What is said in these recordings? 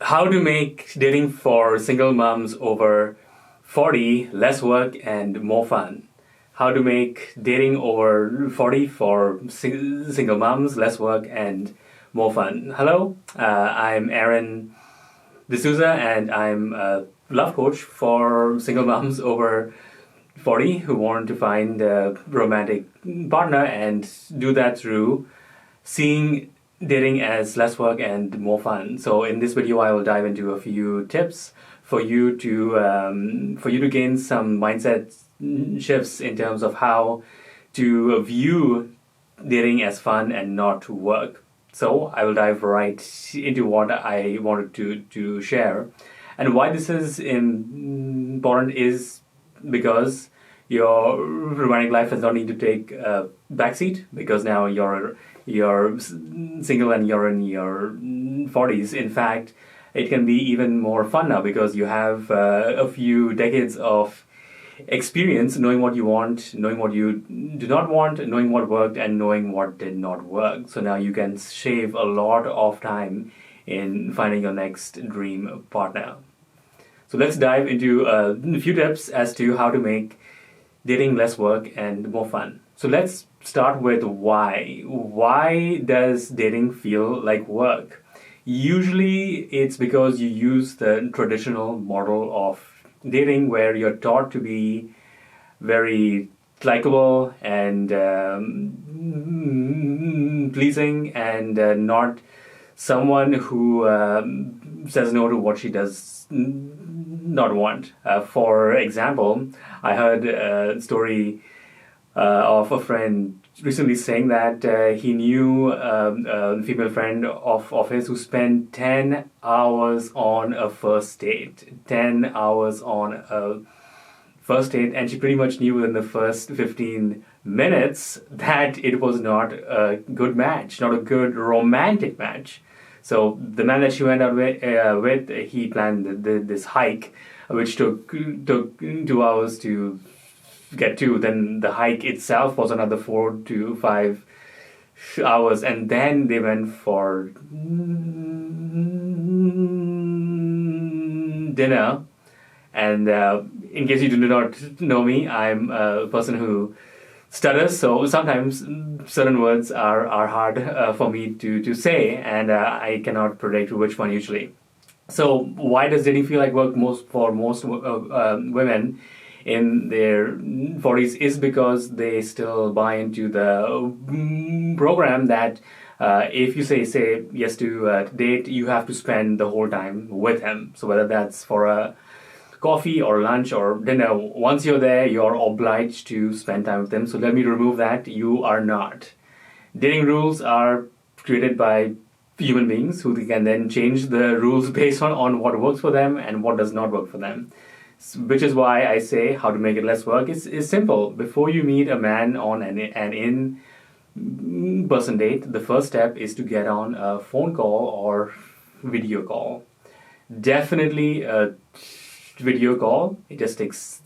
How to make dating for single moms over 40 less work and more fun. How to make dating over 40 for single moms less work and more fun. Hello, I'm Aaron D'Souza and I'm a love coach for single moms over 40 who want to find a romantic partner and do that through seeing dating as less work and more fun. So in this video, I will dive into a few tips for you to gain some mindset shifts in terms of how to view dating as fun and not work. So I will dive right into what I wanted to share, and why this is important is because your romantic life does not need to take a backseat because now you're single and you're in your 40s. In fact, it can be even more fun now because you have a few decades of experience knowing what you want, knowing what you do not want, knowing what worked, and knowing what did not work. So now you can shave a lot of time in finding your next dream partner. So let's dive into a few tips as to how to make dating less work and more fun. So let's start with why. Why does dating feel like work? Usually it's because you use the traditional model of dating where you're taught to be very likable and pleasing and not someone who says no to what she does not want. For example, I heard a story of a friend recently saying that he knew a female friend of his who spent 10 hours on a first date. 10 hours on a first date, and she pretty much knew within the first 15 minutes that it was not a good match, not a good romantic match. So the man that she went out with he planned this hike, which took 2 hours to get to. Then the hike itself was another 4 to 5 hours, and then they went for dinner. And in case you do not know me, I'm a person who stutters, so sometimes certain words are hard for me to say, and I cannot predict which one usually. So why does dating feel like work for most women in their 40s is because they still buy into the program that if you say yes to a date, you have to spend the whole time with him. So whether that's for a coffee or lunch or dinner, once you're there, you're obliged to spend time with them. So let me remove that. You are not. Dating rules are created by human beings who can then change the rules based on what works for them and what does not work for them. Which is why I say how to make it less work is simple. Before you meet a man on an in-person date, the first step is to get on a phone call or video call. Definitely a video call. It just takes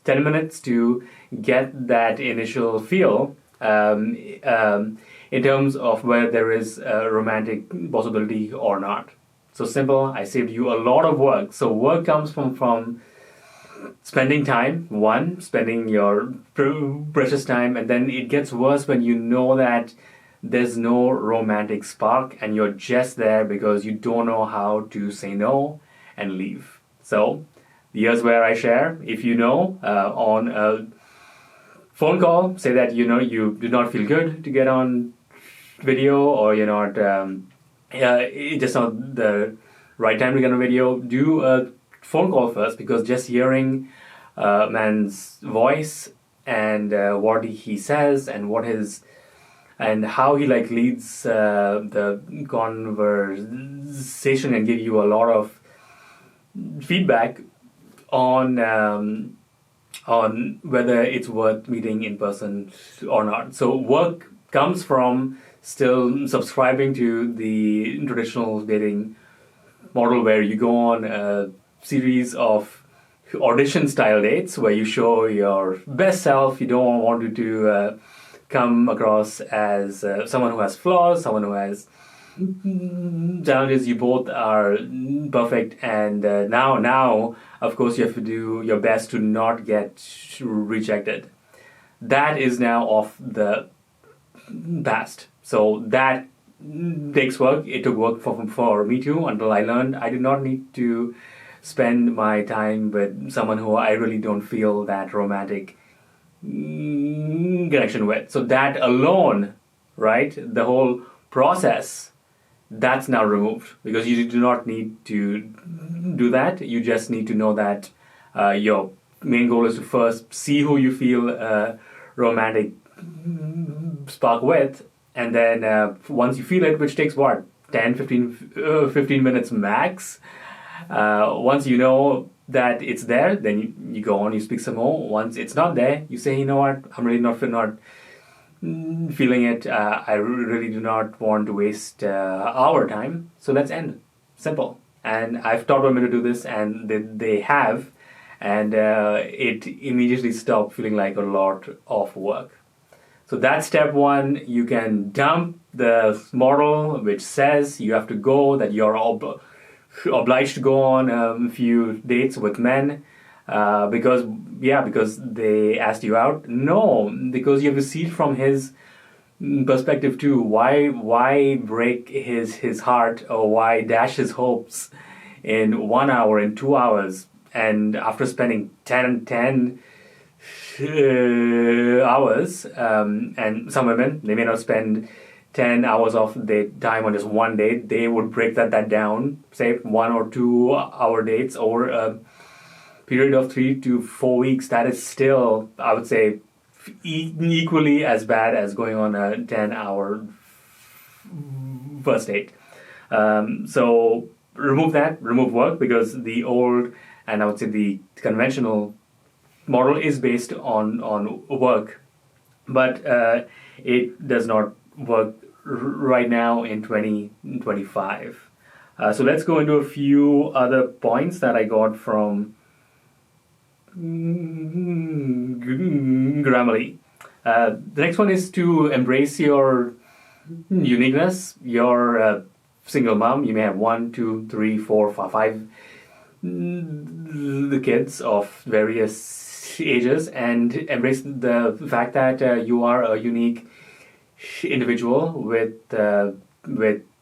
10 minutes to get that initial feel in terms of whether there is a romantic possibility or not. So simple. I saved you a lot of work. So work comes from spending time, spending your precious time, and then it gets worse when you know that there's no romantic spark and you're just there because you don't know how to say no and leave. So here's where I share. If you know on a phone call, say that you do not feel good to get on video, or you're not it's just not the right time to get on video, do a phone call first, because just hearing a man's voice and what he says and how he leads the conversation and give you a lot of feedback on whether it's worth meeting in person or not. So work comes from still subscribing to the traditional dating model where you go on a series of audition style dates where you show your best self. You don't want to come across as someone who has flaws, someone who has challenges, you both are perfect, and now of course you have to do your best to not get rejected. That is now off the past. So that takes work. It took work for me too, until I learned I did not need to spend my time with someone who I really don't feel that romantic connection with. So that alone, right, the whole process, that's now removed, because you do not need to do that. You just need to know that your main goal is to first see who you feel romantic spark with, and then once you feel it, which takes what, 10 15 minutes max, once you know that it's there, then you go on, you speak some more. Once it's not there, you say, you know what, I'm really not feeling it. I really do not want to waste our time, so let's end. Simple. And I've taught women to do this, and they have, and it immediately stopped feeling like a lot of work. So that's step one. You can dump the model which says you have to go, that you're obliged to go on a few dates with men because they asked you out. No, because you have to see it from his perspective too. Why break his heart, or why dash his hopes in 1 hour, in 2 hours, and after spending 10 hours, and some women, they may not spend 10 hours of their time on just one date. They would break that down, say 1 or 2 hour dates over a period of 3 to 4 weeks. That is still, I would say, equally as bad as going on a 10-hour first date. So remove work, because the old, and I would say the conventional model is based on work, but it does not work right now in 2025. So let's go into a few other points that I got from Grammarly. The next one is to embrace your uniqueness. You're a single mom. You may have 1, 2, 3, 4, 5 the kids of various ages, and embrace the fact that you are a unique individual with the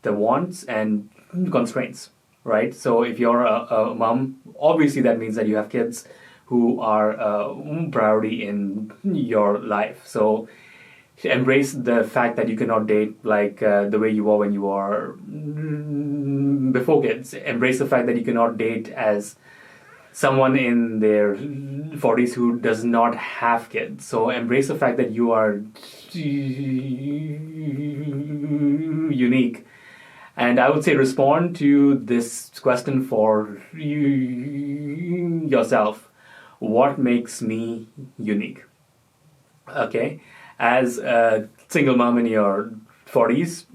wants and constraints, right? So if you're a mom, obviously that means that you have kids who are a priority in your life. So embrace the fact that you cannot date like the way you were when you were before kids. Embrace the fact that you cannot date as someone in their 40s who does not have kids. So embrace the fact that you are unique. And I would say respond to this question for yourself. What makes me unique? Okay. As a single mom in your 40s,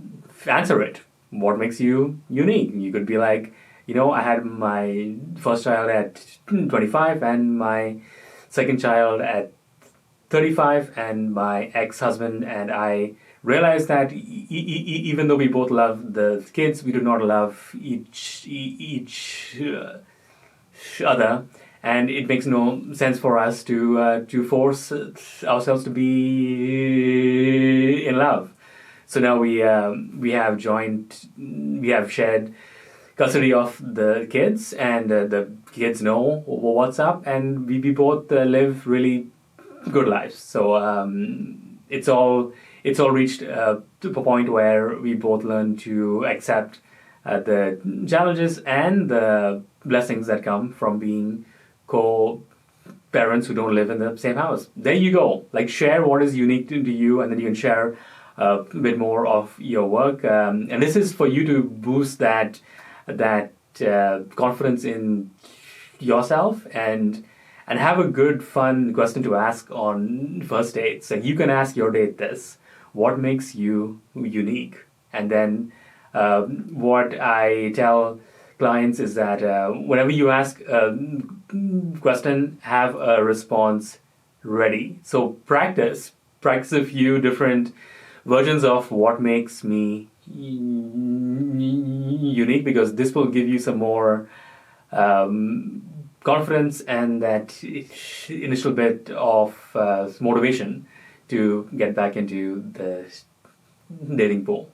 answer it. What makes you unique? You could be like, I had my first child at 25 and my second child at 35, and my ex-husband and I realized that even though we both love the kids, we do not love each other, and it makes no sense for us to force ourselves to be in love. So now we have shared custody of the kids, and the kids know what's up, and we both live really good lives. So it's all reached to a point where we both learn to accept the challenges and the blessings that come from being co-parents who don't live in the same house. There you go. Like, share what is unique to you, and then you can share a bit more of your work. And this is for you to boost that confidence in yourself, and have a good, fun question to ask on first dates. Like, you can ask your date this: what makes you unique? And then what I tell clients is that whenever you ask a question, have a response ready. So practice a few different versions of what makes me unique, because this will give you some more confidence and that initial bit of motivation to get back into the dating pool.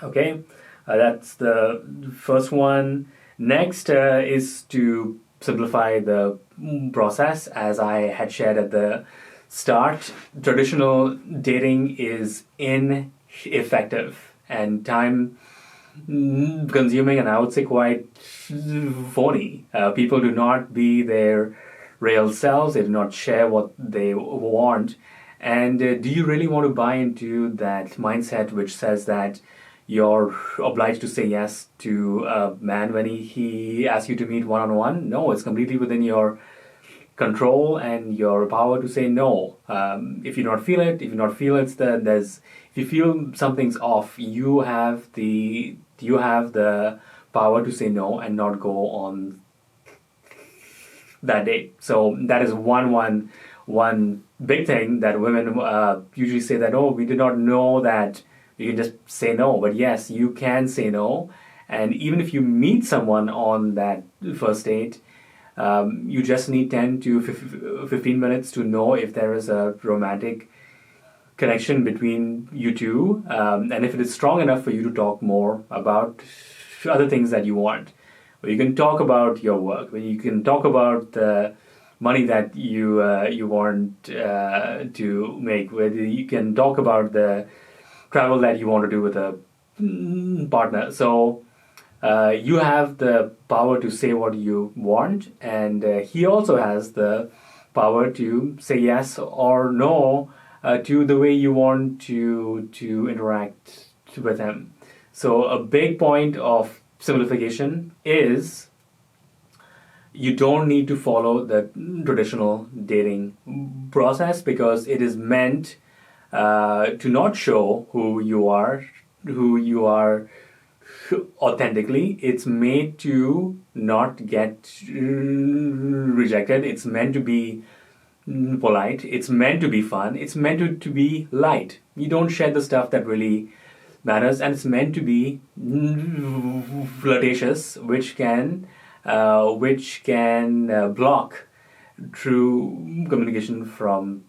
Okay, that's the first one. Next is to simplify the process. As I had shared at the start, traditional dating is ineffective and time consuming, and I would say quite phony. People do not be their real selves, they do not share what they want. And do you really want to buy into that mindset which says that you're obliged to say yes to a man when he asks you to meet one on one? No, it's completely within your control and your power to say no. If you not feel it, if you feel something's off, you have the power to say no and not go on that date. So that is one big thing that women usually say, that, oh, we did not know that you can just say no. But yes, you can say no. And even if you meet someone on that first date, you just need 10 to 15 minutes to know if there is a romantic connection between you two, and if it is strong enough for you to talk more about other things that you want. Where you can talk about your work, where you can talk about the money that you want to make, where you can talk about the travel that you want to do with a partner. So you have the power to say what you want, and he also has the power to say yes or no to the way you want to interact with him. So a big point of simplification is you don't need to follow the traditional dating process, because it is meant to not show who you are authentically. It's made to not get rejected. It's meant to be polite. It's meant to be fun. It's meant to be light. You don't share the stuff that really matters, and it's meant to be flirtatious, which can block true communication from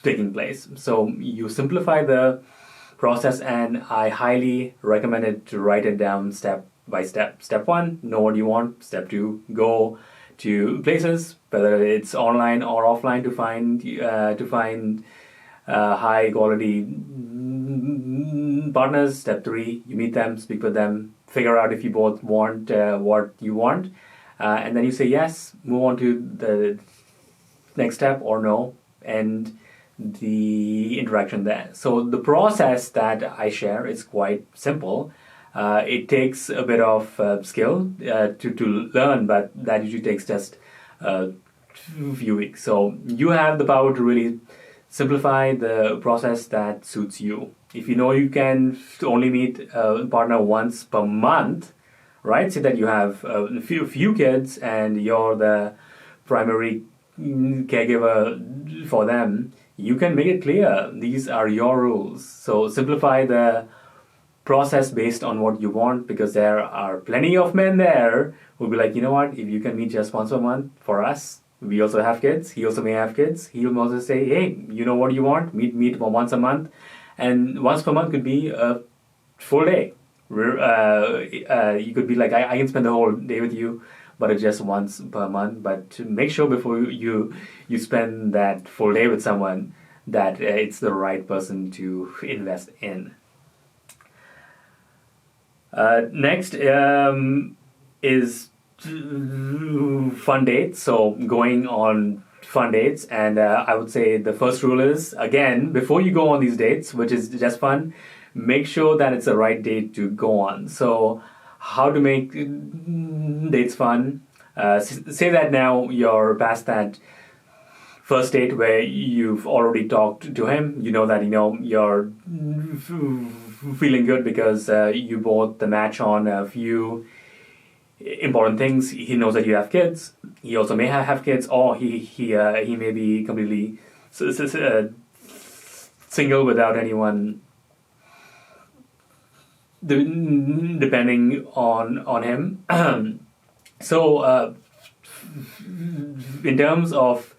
taking place. So you simplify the process, and I highly recommend it to write it down step by step. Step 1, know what you want. Step 2, go to places, whether it's online or offline, to find high quality partners. Step 3, you meet them, speak with them, figure out if you both want what you want, and then you say yes, move on to the next step, or no, and the interaction there. So the process that I share is quite simple. It takes a bit of skill to learn, but that usually takes just a few weeks. So you have the power to really simplify the process that suits you. If you know you can only meet a partner once per month, right? Say that you have a few kids and you're the primary caregiver for them. You can make it clear these are your rules. So simplify the process based on what you want, because there are plenty of men there who'll be like, you know what, if you can meet just once a month, for us, we also have kids, he also may have kids, he'll also say, hey, you know what you want, meet once a month. And once per month could be a full day. You could be like, I can spend the whole day with you, but it's just once per month. But make sure before you spend that full day with someone that it's the right person to invest in. Next is fun dates. So going on fun dates, and I would say the first rule is, again, before you go on these dates, which is just fun, make sure that it's the right date to go on. So how to make dates fun? Say that now you're past that first date where you've already talked to him. You know that you're feeling good because you both the match on a few important things. He knows that you have kids. He also may have kids, or he may be completely single without anyone depending on him. So in terms of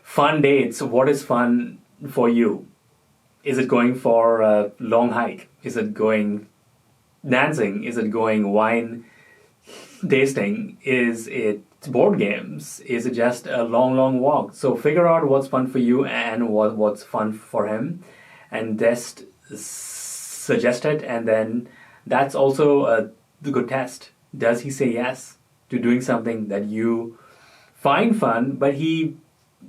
fun dates, what is fun for you? Is it going for a long hike? Is it going dancing? Is it going wine tasting? Is it board games? Is it just a long walk? So figure out what's fun for you and what's fun for him, and just suggest it. And then that's also a good test. Does he say yes to doing something that you find fun, but he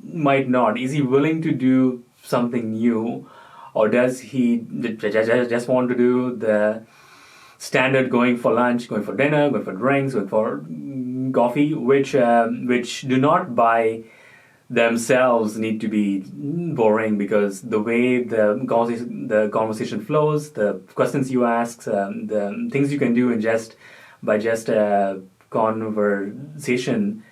might not? Is he willing to do something new, or does he just want to do the standard, going for lunch, going for dinner, going for drinks, going for coffee, which do not by themselves need to be boring, because the way the conversation flows, the questions you ask, the things you can do in just conversation,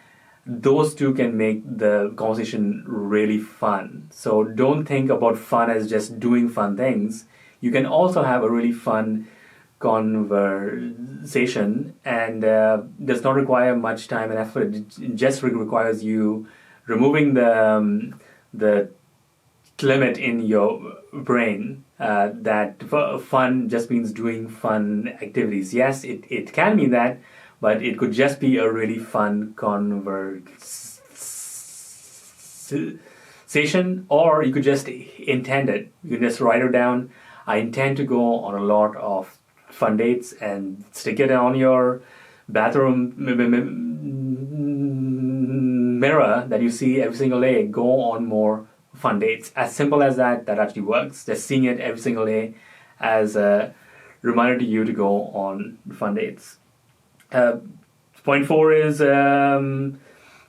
those two can make the conversation really fun. So don't think about fun as just doing fun things. You can also have a really fun conversation, and does not require much time and effort. It just requires you removing the limit in your brain that fun just means doing fun activities. Yes, it can mean that, but it could just be a really fun conversation, or you could just intend it. You can just write it down. I intend to go on a lot of fun dates, and stick it on your bathroom mirror that you see every single day. Go on more fun dates. As simple as that actually works. Just seeing it every single day as a reminder to you to go on fun dates. Point 4 is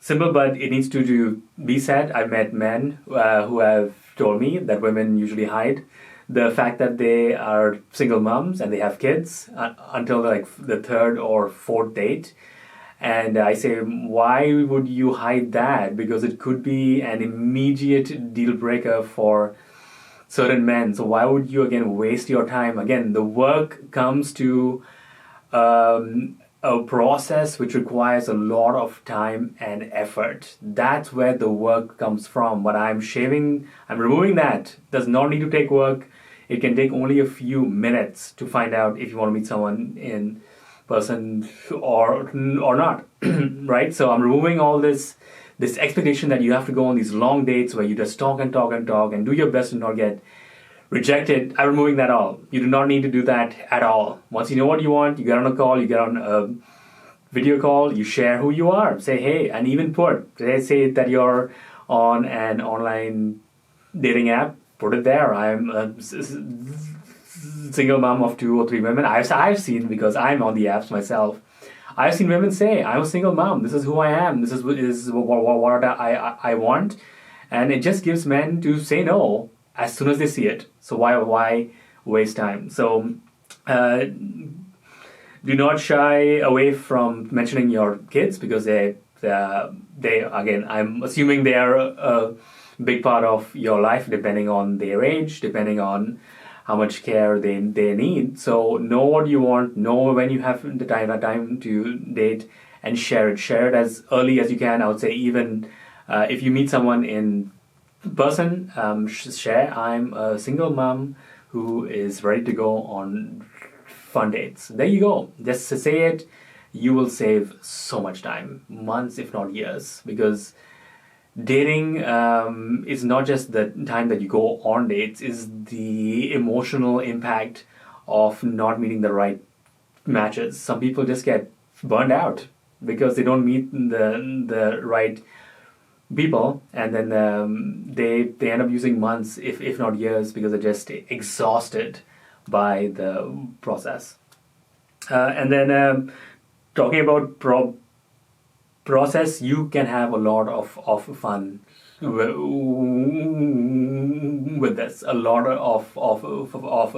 simple, but it needs to be said. I've met men who have told me that women usually hide the fact that they are single moms and they have kids until like the third or fourth date. And I say, why would you hide that? Because it could be an immediate deal breaker for certain men. So why would you again waste your time? Again, the work comes to a process which requires a lot of time and effort. That's where the work comes from. But I'm removing that. Does not need to take work. It can take only a few minutes to find out if you want to meet someone in person or not, right? So I'm removing all this expectation that you have to go on these long dates where you just talk and do your best to not get rejected. I'm removing that all. You do not need to do that at all. Once you know what you want, you get on a call, you get on a video call, you share who you are. Say, hey, and even say that you're on an online dating app, put it there. I'm a single mom of 2 or 3 women. I've seen, because I'm on the apps myself, I've seen women say, I'm a single mom. This is who I am. This is what I want. And it just gives men to say no as soon as they see it. So why waste time? So do not shy away from mentioning your kids, because they again, I'm assuming they are a big part of your life, depending on their age, depending on how much care they need. So know what you want, know when you have the time to date, and share it as early as you can. I would say even if you meet someone in person, share, I'm a single mom who is ready to go on fun dates. There you go. Just say it. You will save so much time, months if not years, because dating is not just the time that you go on dates, is the emotional impact of not meeting the right matches. Some people just get burned out because they don't meet the right people, and then they end up using months if not years, because they're just exhausted by the process. And then talking about process, you can have a lot of fun with this. A lot of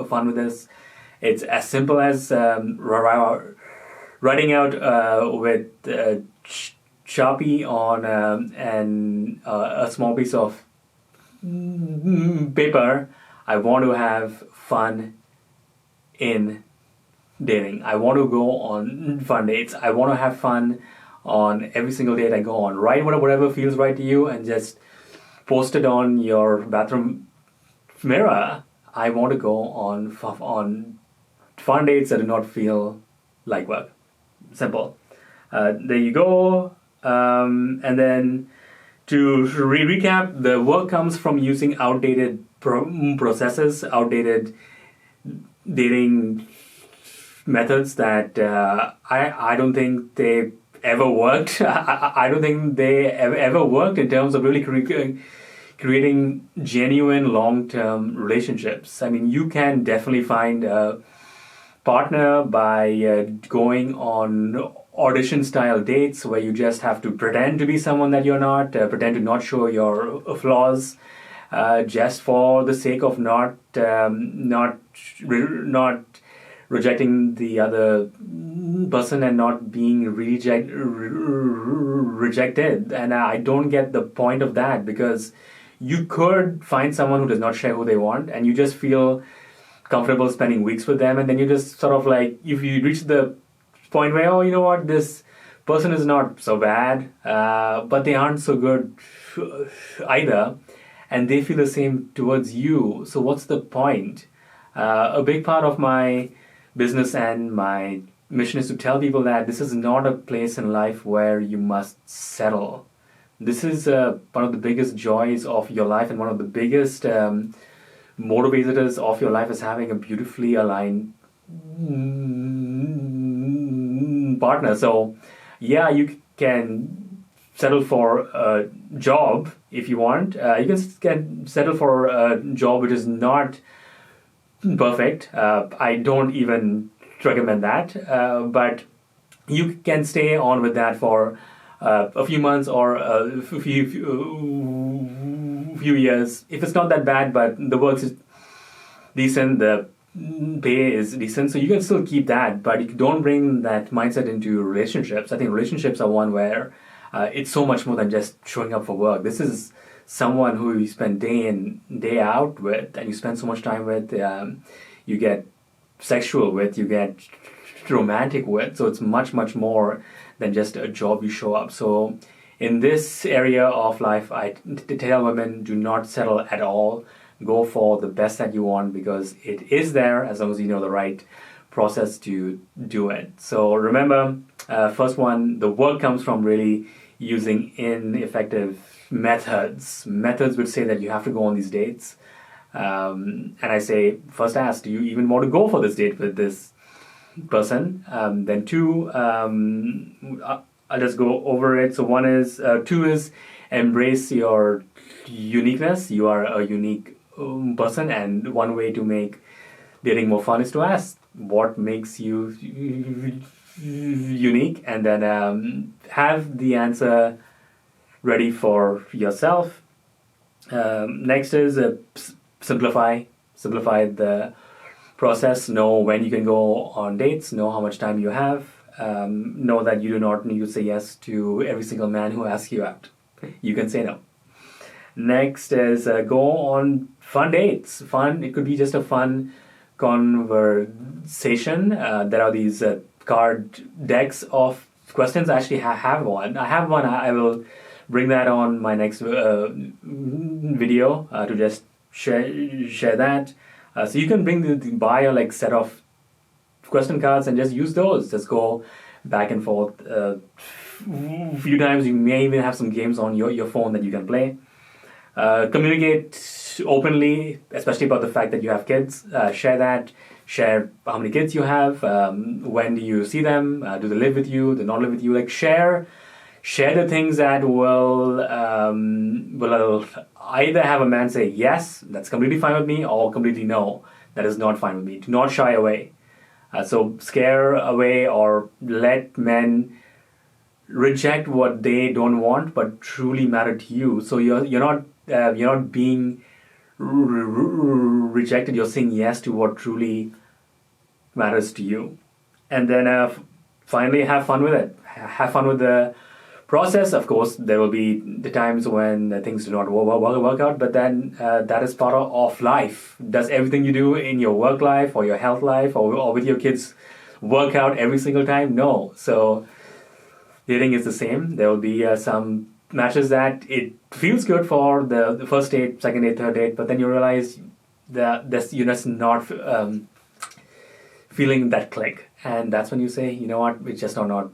fun with this. It's as simple as writing out with Sharpie on a small piece of paper. I want to have fun in dating. I want to go on fun dates. I want to have fun on every single date I go on. Write whatever feels right to you and just post it on your bathroom mirror. I want to go on fun dates that do not feel like work. Simple. There you go. And then to recap, the work comes from using outdated processes, outdated dating methods that I don't think they ever worked. I don't think they ever worked in terms of really creating genuine long-term relationships. I mean, you can definitely find a partner by going on audition-style dates where you just have to pretend to be someone that you're not, pretend to not show your flaws, just for the sake of not rejecting the other person and not being rejected. And I don't get the point of that, because you could find someone who does not share who they want and you just feel comfortable spending weeks with them, and then you just sort of like, if you reach the point where, oh, you know what, this person is not so bad, but they aren't so good either, and they feel the same towards you, so what's the point? A big part of my business and my mission is to tell people that this is not a place in life where you must settle. This is one of the biggest joys of your life, and one of the biggest motivators of your life is having a beautifully aligned partner. So yeah, you can settle for a job if you want. You can settle for a job which is not perfect. I don't even recommend that, but you can stay on with that for a few months or a few years. If it's not that bad, but the work is decent, the pay is decent, so you can still keep that, but you don't bring that mindset into relationships. I think relationships are one where it's so much more than just showing up for work. This is someone who you spend day in, day out with, and you spend so much time with, you get sexual with, you get romantic with, so it's much, much more than just a job you show up. So in this area of life, I tell women, do not settle at all. Go for the best that you want, because it is there as long as you know the right process to do it. So remember, first one, the work comes from really using ineffective methods which say that you have to go on these dates. And I say, first ask, do you even want to go for this date with this person? Then two, I'll just go over it. So one is, two is embrace your uniqueness. You are a unique person, and one way to make dating more fun is to ask what makes you unique, and then have the answer ready for yourself. Next is simplify the process. Know when you can go on dates, know how much time you have, know that you do not need to say yes to every single man who asks you out. You can say no. Next is go on fun dates. Fun, it could be just a fun conversation. There are these card decks of questions. I actually have one. I will bring that on my next video to just share that. So you can buy a set of question cards and just use those. Just go back and forth a few times. You may even have some games on your phone that you can play. Communicate openly, especially about the fact that you have kids. Share how many kids you have, when do you see them, do they live with you, do they not live with you. Share the things that will either have a man say yes, that's completely fine with me, or completely no, that is not fine with me. Do not shy away. So scare away or let men reject what they don't want but truly matter to you. So you're not being rejected. You're saying yes to what truly matters to you. And then finally, have fun with it. Have fun with the process. Of course, there will be the times when things do not work out, but then that is part of life. Does everything you do in your work life or your health life or with your kids work out every single time. No. So dating is the same. There will be some matches that it feels good for the first date, second date, third date, but then you realize that you're just not feeling that click. And that's when you say, you know what, it's just not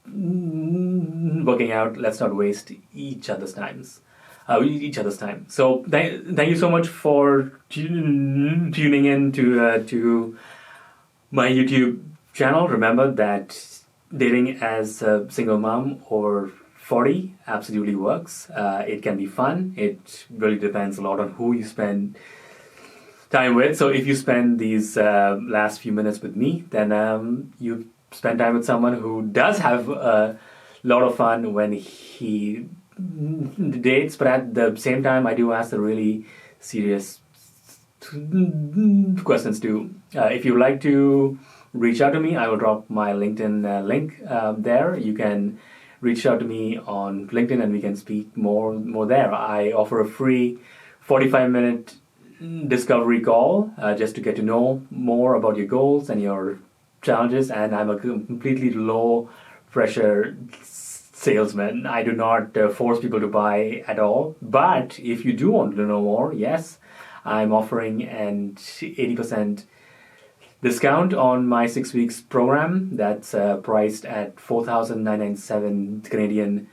working out. Let's not waste each other's time. So thank you so much for tuning in to my YouTube channel. Remember that dating as a single mom over 40 absolutely works. It can be fun. It really depends a lot on who you spend time with. So if you spend these last few minutes with me, then you spend time with someone who does have a lot of fun when he dates, but at the same time, I do ask the really serious questions too. If you'd like to reach out to me, I will drop my LinkedIn link there. You can reach out to me on LinkedIn and we can speak more there. I offer a free 45-minute discovery call just to get to know more about your goals and your challenges, and I'm a completely low pressure salesman. I do not force people to buy at all, but if you do want to know more, yes, I'm offering an 80% discount on my 6 weeks program that's priced at 4,997 Canadian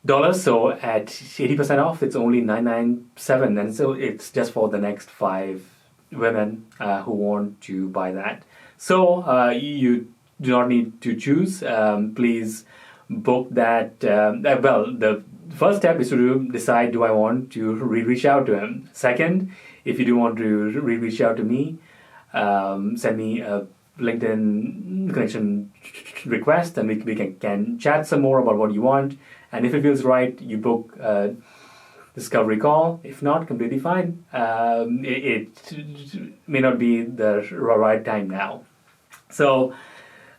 dollars. So at 80% off, it's only 997, and so it's just for the next 5 women who want to buy that. So you do not need to choose. Please book that. Well, the first step is to decide, do I want to reach out to him? Second, if you do want to reach out to me, send me a LinkedIn connection request, and we can chat some more about what you want. And if it feels right, you book a discovery call. If not, completely fine. It may not be the right time now. So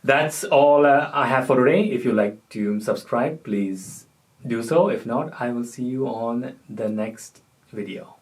that's all I have for today. If you'd like to subscribe, please do so. If not, I will see you on the next video.